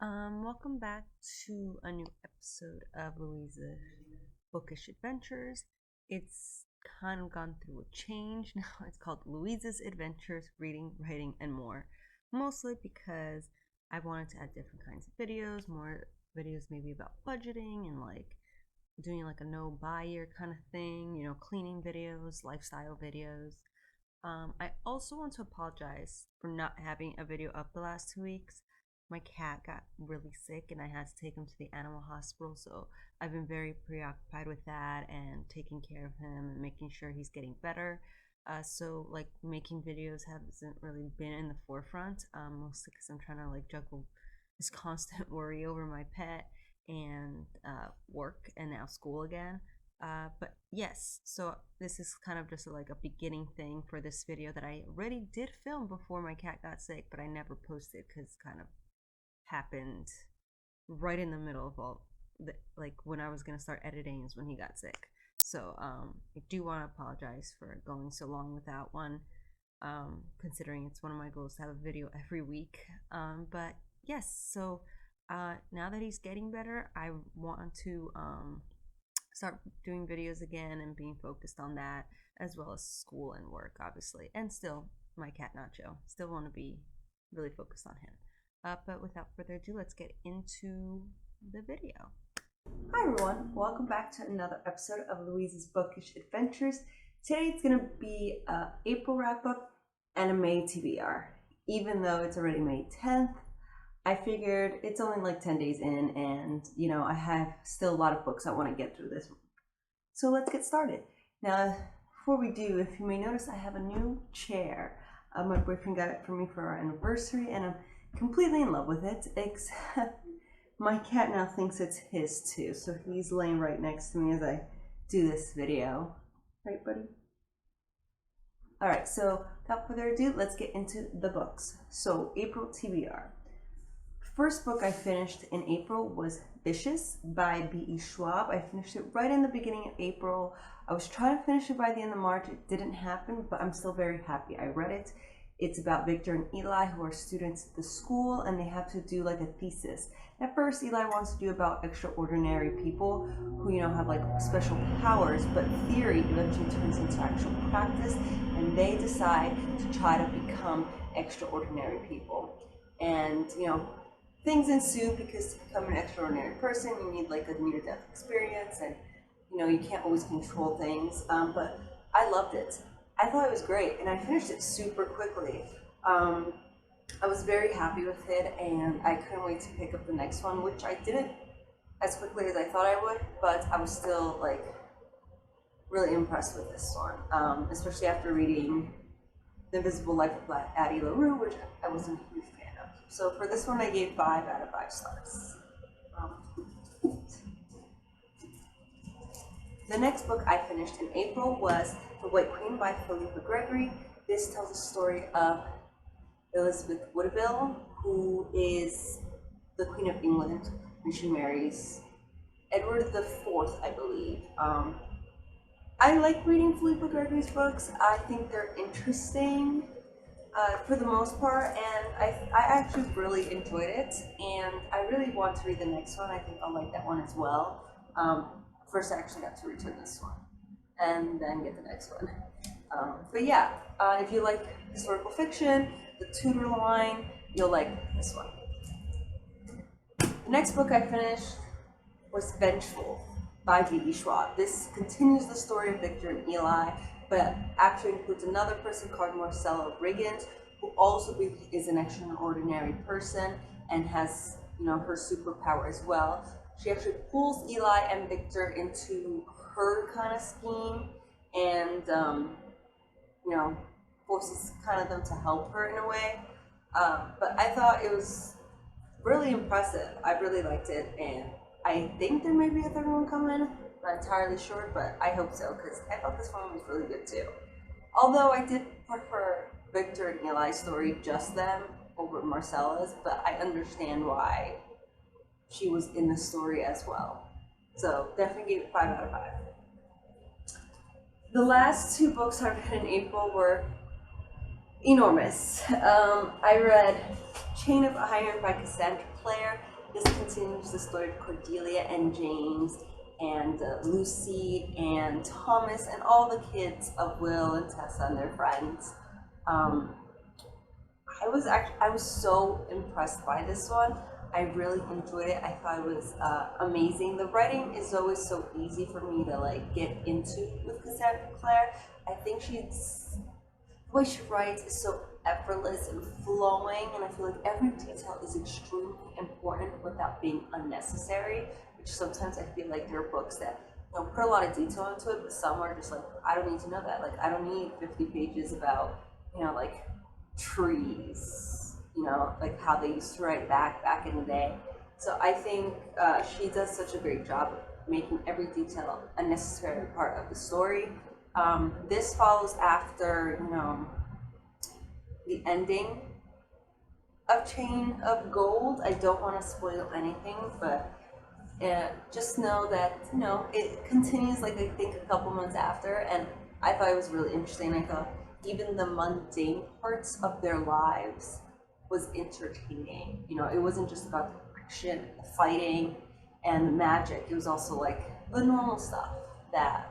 Welcome back to a new episode of Louisa's Bookish Adventures. It's kind of gone through a change now. It's called Louisa's Adventures, Reading, Writing, and More. Mostly because I wanted to add different kinds of videos, more videos maybe about budgeting and like doing like a no buy year kind of thing, cleaning videos, lifestyle videos. I also want to apologize for not having a video up the last 2 weeks. My cat got really sick and I had to take him to the animal hospital, so I've been very preoccupied with that and taking care of him and making sure he's getting better. So like making videos hasn't really been in the forefront, mostly because I'm trying to like juggle this constant worry over my pet and work and now school again. But yes, so this is kind of just like a beginning thing for this video that I already did film before my cat got sick, but I never posted because kind of happened right in the middle of all the, like when I was gonna start editing is when he got sick. So I do want to apologize for going so long without one, considering it's one of my goals to have a video every week. But yes, so now that he's getting better, I want to start doing videos again and being focused on that, as well as school and work, obviously, and still my cat Nacho. Still want to be really focused on him. But without further ado, let's get into the video. Hi everyone, welcome back to another episode of Louisa's Bookish Adventures. Today it's going to be an April wrap-up and a May TBR. Even though it's already May 10th, I figured it's only like 10 days in and, I have still a lot of books I want to get through this month. So let's get started. Now, before we do, if you may notice, I have a new chair. My boyfriend got it for me for our anniversary and I'm completely in love with it, except my cat now thinks it's his too, so he's laying right next to me as I do this video. Right, buddy? Alright, so without further ado, let's get into the books. So, April TBR. First book I finished in April was Vicious by B.E. Schwab. I finished it right in the beginning of April. I was trying to finish it by the end of March. It didn't happen, but I'm still very happy I read it. It's about Victor and Eli, who are students at the school, and they have to do like a thesis. At first, Eli wants to do about extraordinary people who, have like special powers, but theory eventually turns into actual practice, and they decide to try to become extraordinary people. And, things ensue because to become an extraordinary person, you need like a near-death experience, and, you can't always control things, but I loved it. I thought it was great, and I finished it super quickly. I was very happy with it, and I couldn't wait to pick up the next one, which I didn't as quickly as I thought I would, but I was still like really impressed with this one, especially after reading The Invisible Life of Addie LaRue, which I wasn't a huge fan of. So for this one, I gave 5 out of 5 stars. The next book I finished in April was The White Queen by Philippa Gregory. This tells the story of Elizabeth Woodville, who is the Queen of England, and she marries Edward IV, I believe. I like reading Philippa Gregory's books. I think they're interesting for the most part, and I actually really enjoyed it, and I really want to read the next one. I think I'll like that one as well. First, I actually got to return this one and then get the next one. But yeah, if you like historical fiction, the Tudor line, you'll like this one. The next book I finished was Vengeful by B.E. Schwab. This continues the story of Victor and Eli, but actually includes another person called Marcella Riggins, who also is an extraordinary person and has, her superpower as well. She actually pulls Eli and Victor into her kind of scheme and, forces kind of them to help her in a way. But I thought it was really impressive. I really liked it, and I think there may be a third one coming. Not entirely sure, but I hope so, because I thought this one was really good too. Although I did prefer Victor and Eli's story, just them, over Marcella's, but I understand why she was in the story as well. So definitely gave it 5 out of 5. The last 2 books I read in April were enormous. I read Chain of Iron by Cassandra Clare this continues the story of Cordelia and James and Lucy and Thomas and all the kids of Will and Tessa and their friends. I was so impressed by this one. I really enjoyed it. I thought it was amazing. The writing is always so easy for me to like get into with Cassandra Clare. I think the way she writes is so effortless and flowing, and I feel like every detail is extremely important without being unnecessary. Which sometimes I feel like there are books that put a lot of detail into it, but some are just like, I don't need to know that. Like I don't need 50 pages about like trees, like how they used to write back in the day. So I think she does such a great job of making every detail a necessary part of the story. This follows after, the ending of Chain of Gold. I don't want to spoil anything, but just know that, it continues, like, I think a couple months after, and I thought it was really interesting. I thought even the mundane parts of their lives was entertaining. It wasn't just about the action, the fighting, and the magic. It was also like the normal stuff that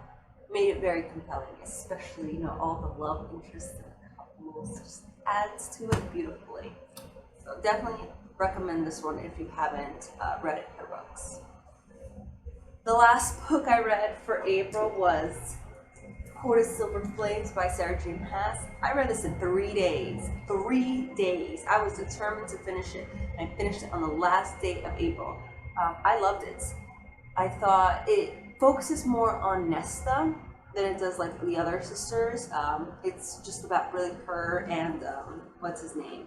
made it very compelling, especially, all the love interests and couples just adds to it beautifully. So definitely recommend this one if you haven't read her books. The last book I read for April was Court of Silver Flames by Sarah J. Maas. I read this in 3 days. 3 days. I was determined to finish it. And I finished it on the last day of April. I loved it. I thought it focuses more on Nesta than it does like the other sisters. It's just about really her and what's his name?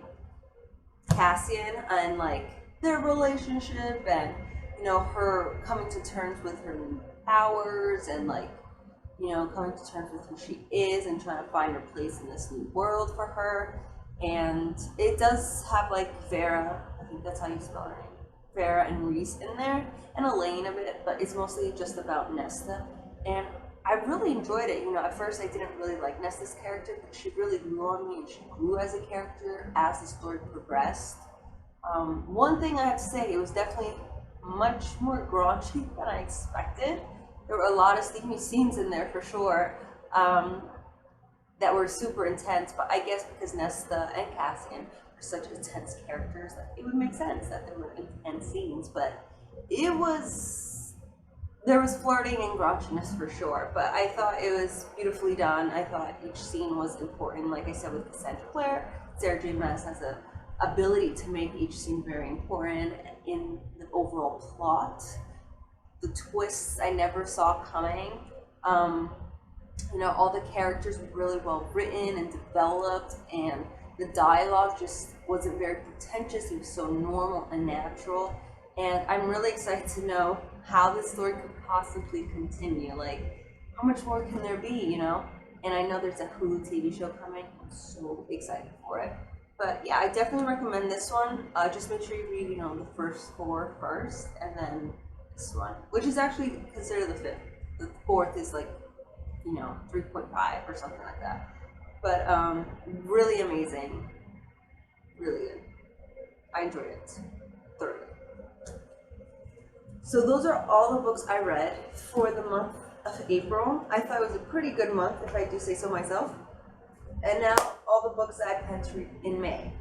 Cassian, and like their relationship, and her coming to terms with her new powers, and like coming to terms with who she is and trying to find her place in this new world for her. And it does have like Vera, I think that's how you spell her name, Vera and Reese in there, and Elaine a bit, but it's mostly just about Nesta. And I really enjoyed it. At first I didn't really like Nesta's character, but she really grew on me, and she grew as a character as the story progressed. One thing I have to say, it was definitely much more graunchy than I expected. There were a lot of steamy scenes in there for sure, that were super intense, but I guess because Nesta and Cassian are such intense characters, that it would make sense that there were intense scenes, but there was flirting and raunchiness for sure, but I thought it was beautifully done. I thought each scene was important. Like I said, with Cassandra Clare, Sarah J. Maas has the ability to make each scene very important in the overall plot. The twists I never saw coming. All the characters were really well written and developed, and the dialogue just wasn't very pretentious. It was so normal and natural. And I'm really excited to know how this story could possibly continue. Like, how much more can there be, And I know there's a Hulu TV show coming. I'm so excited for it. But yeah, I definitely recommend this one. Just make sure you read, the first 4 first, and then this one, which is actually considered the 5th. The 4th is like, 3.5 or something like that. But really amazing. Really good. I enjoyed it thoroughly. So those are all the books I read for the month of April. I thought it was a pretty good month, if I do say so myself. And now all the books that I plan to read in May.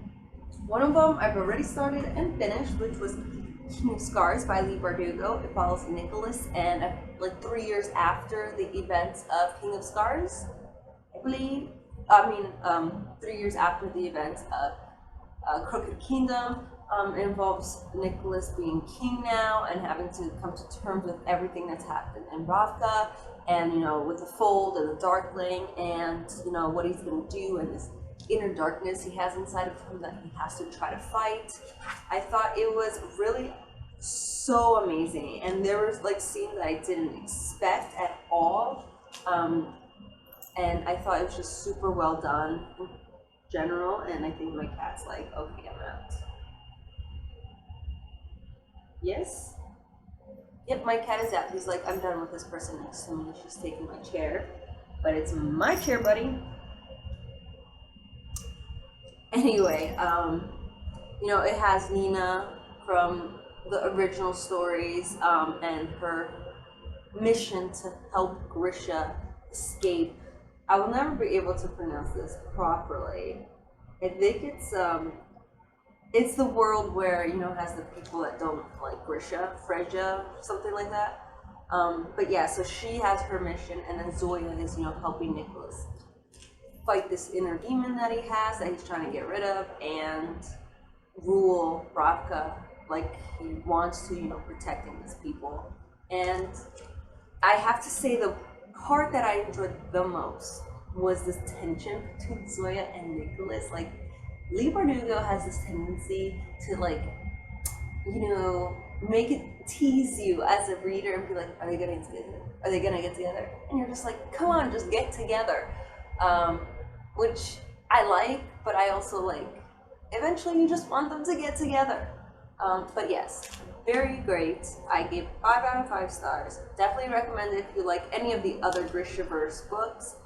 One of them I've already started and finished, which was King of Scars by Leigh Bardugo. It follows Nicholas and like 3 years after the events of King of Scars, I believe. 3 years after the events of Crooked Kingdom. It involves Nicholas being king now and having to come to terms with everything that's happened in Ravka, and with the Fold and the Darkling, and what he's going to do, and this inner darkness he has inside of him that he has to try to fight. I thought it was really so amazing, and there was like scenes that I didn't expect at all, and I thought it was just super well done in general. And I think my cat's like, okay, I'm out. Yes? Yep, my cat is out. He's like, I'm done with this person next to me. She's taking my chair. But it's my chair, buddy. Anyway, it has Nina from the original stories, and her mission to help Grisha escape. I will never be able to pronounce this properly. I think it's the world where has the people that don't like Grisha, Freja, something like that. But yeah, so she has her mission, and then Zoya is helping Nicholas fight this inner demon that he has that he's trying to get rid of, and rule Ravka like he wants to, protecting these people. And I have to say the part that I enjoyed the most was this tension between Zoya and Nicholas. Like, Lee Bardugo has this tendency to make it tease you as a reader and be like, are they gonna get together? Are they gonna get together? And you're just like, come on, just get together. Um, which I like, but I also like, eventually you just want them to get together. But yes, very great. I gave 5 out of 5 stars. Definitely recommend it if you like any of the other Grishaverse books.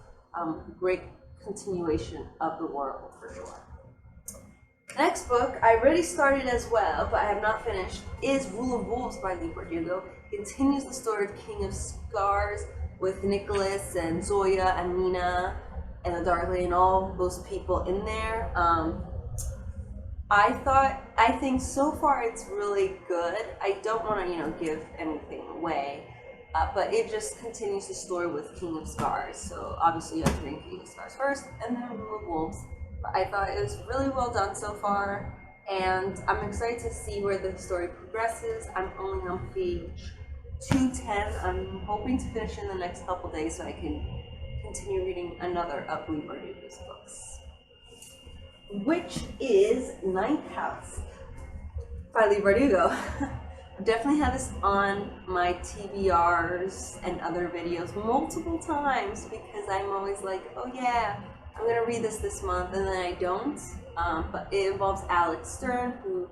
Great continuation of the world for sure. Next book, I already started as well, but I have not finished, is Rule of Wolves by Lee Bardugo. Continues the story of King of Scars with Nicholas and Zoya and Nina and the Dark Lady and all those people in there. I think so far it's really good. I don't want to, give anything away, but it just continues the story with King of Scars. So obviously you have to read King of Scars first, and then Rule of Wolves. But I thought it was really well done so far, and I'm excited to see where the story progresses. I'm only on page 210. I'm hoping to finish in the next couple days so I can continue reading another of Lee Bardugo's books, which is Ninth House by Lee Bardugo. Definitely have this on my TBRs and other videos multiple times because I'm always like, oh yeah, I'm gonna read this month, and then I don't. But it involves Alex Stern, who,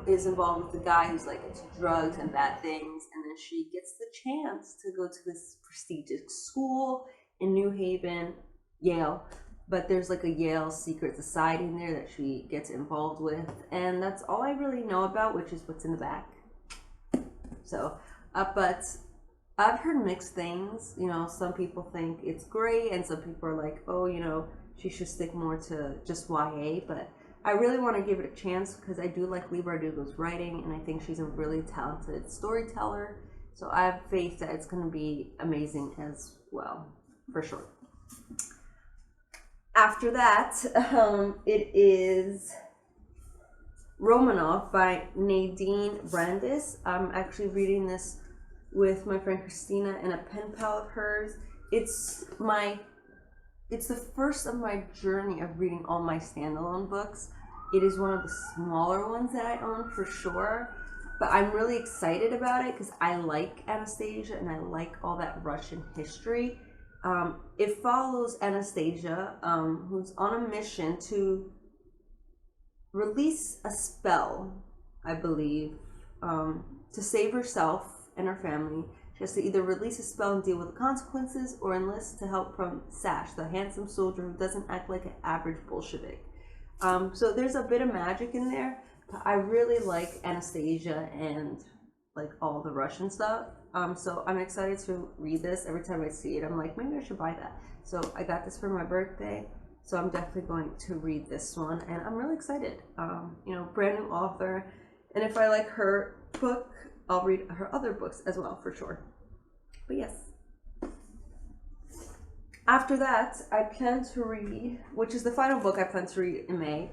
is involved with the guy who's like into drugs and bad things, and then she gets the chance to go to this prestigious school in New Haven, Yale. But there's like a Yale secret society in there that she gets involved with, and that's all I really know about, which is what's in the back. So, but I've heard mixed things. Some people think it's great, and some people are like, oh, she should stick more to just YA. But I really want to give it a chance because I do like Lee Bardugo's writing, and I think she's a really talented storyteller. So I have faith that it's going to be amazing as well, for sure. After that, it is Romanov by Nadine Brandis. I'm actually reading this with my friend Christina and a pen pal of hers. It's the first of my journey of reading all my standalone books. It is one of the smaller ones that I own for sure, but I'm really excited about it because I like Anastasia and I like all that Russian history. It follows Anastasia, who's on a mission to release a spell, I believe, to save herself and her family. She has to either release a spell and deal with the consequences, or enlist to help from Sash, the handsome soldier who doesn't act like an average Bolshevik. So there's a bit of magic in there, but I really like Anastasia and like all the Russian stuff. So I'm excited to read this. Every time I see it, I'm like, maybe I should buy that. So I got this for my birthday, so I'm definitely going to read this one, and I'm really excited. Brand new author, and if I like her book, I'll read her other books as well, for sure. But yes. After that, I plan to read, which is the final book I plan to read in May.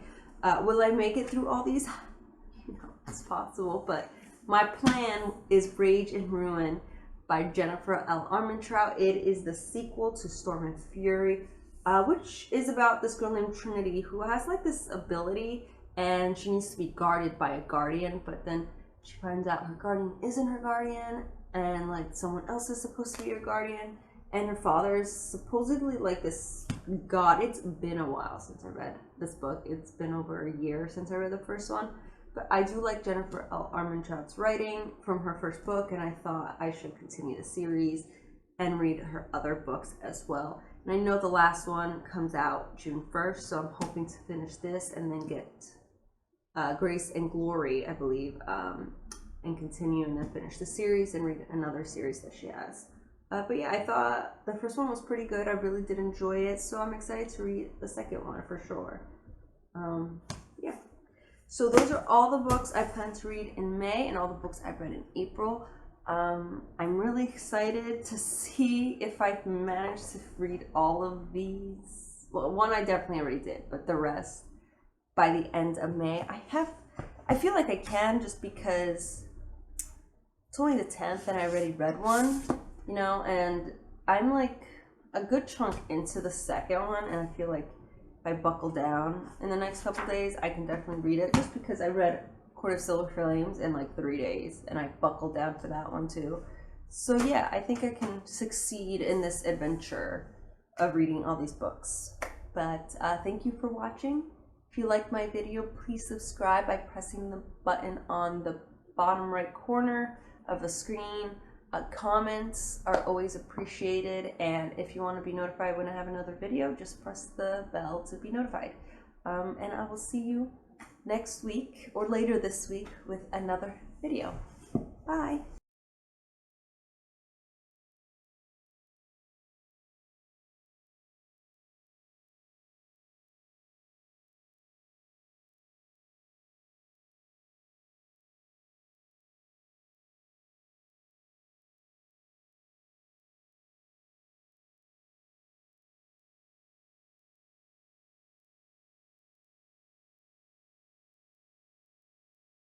Will I make it through all these? It's possible, but my plan is Rage and Ruin by Jennifer L. Armentrout. It is the sequel to Storm and Fury, which is about this girl named Trinity who has like this ability, and she needs to be guarded by a guardian, but then she finds out her guardian isn't her guardian, and like someone else is supposed to be her guardian, and her father is supposedly like this god. It's been a while since I read this book. It's been over a year since I read the first one. But I do like Jennifer L. Armentrout's writing from her first book, and I thought I should continue the series and read her other books as well. And I know the last one comes out June 1st, so I'm hoping to finish this and then get Grace and Glory, I believe, and continue and then finish the series and read another series that she has. But yeah, I thought the first one was pretty good. I really did enjoy it, so I'm excited to read the second one for sure. Yeah. So those are all the books I plan to read in May and all the books I've read in April. I'm really excited to see if I've managed to read all of these. Well, one I definitely already did, but the rest by the end of May. I feel like I can, just because it's only the 10th and I already read one, you know, and I'm like a good chunk into the second one, and I feel like if I buckle down in the next couple days, I can definitely read it, just because I read Court of Silver Flames in like 3 days and I buckled down for that one too. So yeah, I think I can succeed in this adventure of reading all these books. But thank you for watching. If you like my video, please subscribe by pressing the button on the bottom right corner of the screen. Comments are always appreciated, and if you want to be notified when I have another video, just press the bell to be notified. And I will see you next week or later this week with another video. Bye!